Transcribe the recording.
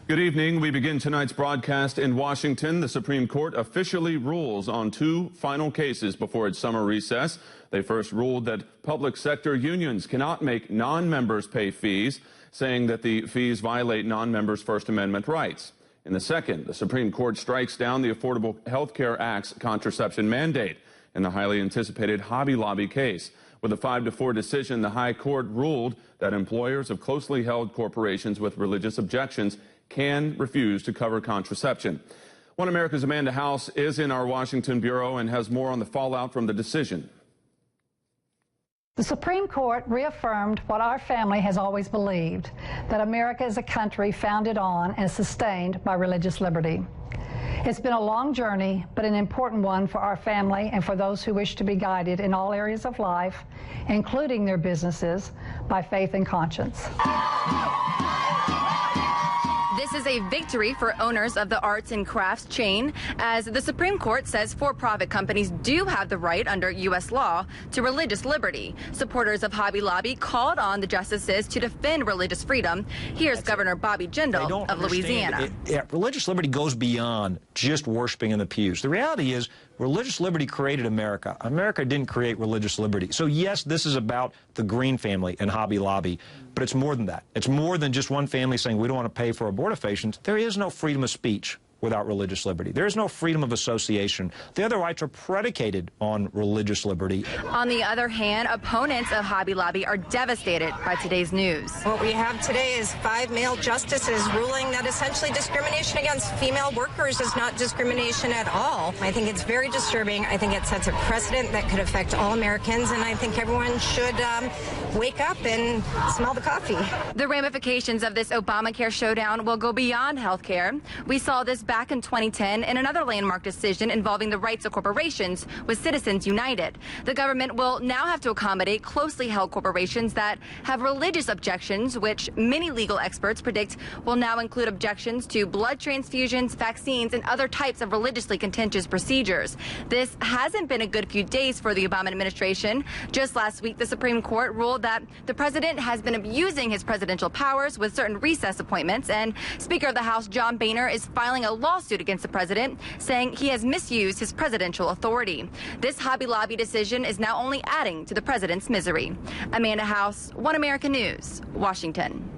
Good evening. We begin tonight's broadcast in Washington. The Supreme Court officially rules on two final cases before its summer recess. They first ruled that public sector unions cannot make non-members pay fees, saying that the fees violate non-members' First Amendment rights. In the second, the Supreme Court strikes down the Affordable Health Care Act's contraception mandate in the highly anticipated Hobby Lobby case. With a 5-4 decision, the High Court ruled that employers of closely held corporations with religious objections can refuse to cover contraception. One America's Amanda House is in our Washington bureau and has more on the fallout from the decision. The Supreme Court reaffirmed what our family has always believed, that America is a country founded on and sustained by religious liberty. It's been a long journey, but an important one for our family and for those who wish to be guided in all areas of life, including their businesses, by faith and conscience. This is a victory for owners of the arts and crafts chain, as the Supreme Court says for-profit companies do have the right under U.S. law to religious liberty. Supporters of Hobby Lobby called on the justices to defend religious freedom. Here's Governor Bobby Jindal of Louisiana. Religious liberty goes beyond just worshiping in the pews. The reality is religious liberty created America. America didn't create religious liberty. So yes, this is about the Green family and Hobby Lobby, but it's more than that. It's more than just one family saying we don't want to pay for abortifacients. There is no freedom of speech without religious liberty. There is no freedom of association. The other rights are predicated on religious liberty. On the other hand, opponents of Hobby Lobby are devastated by today's news. What we have today is 5 male justices ruling that essentially discrimination against female workers is not discrimination at all. I think it's very disturbing. I think it sets a precedent that could affect all Americans, and I think everyone should wake up and smell the coffee. The ramifications of this Obamacare showdown will go beyond health care. We saw this back in 2010 in another landmark decision involving the rights of corporations with Citizens United. The government will now have to accommodate closely held corporations that have religious objections, which many legal experts predict will now include objections to blood transfusions, vaccines, and other types of religiously contentious procedures. This hasn't been a good few days for the Obama administration. Just last week, the Supreme Court ruled that the president has been abusing his presidential powers with certain recess appointments, and Speaker of the House John Boehner is filing a lawsuit against the president, saying he has misused his presidential authority. This Hobby Lobby decision is now only adding to the president's misery. Amanda House, One American News, Washington.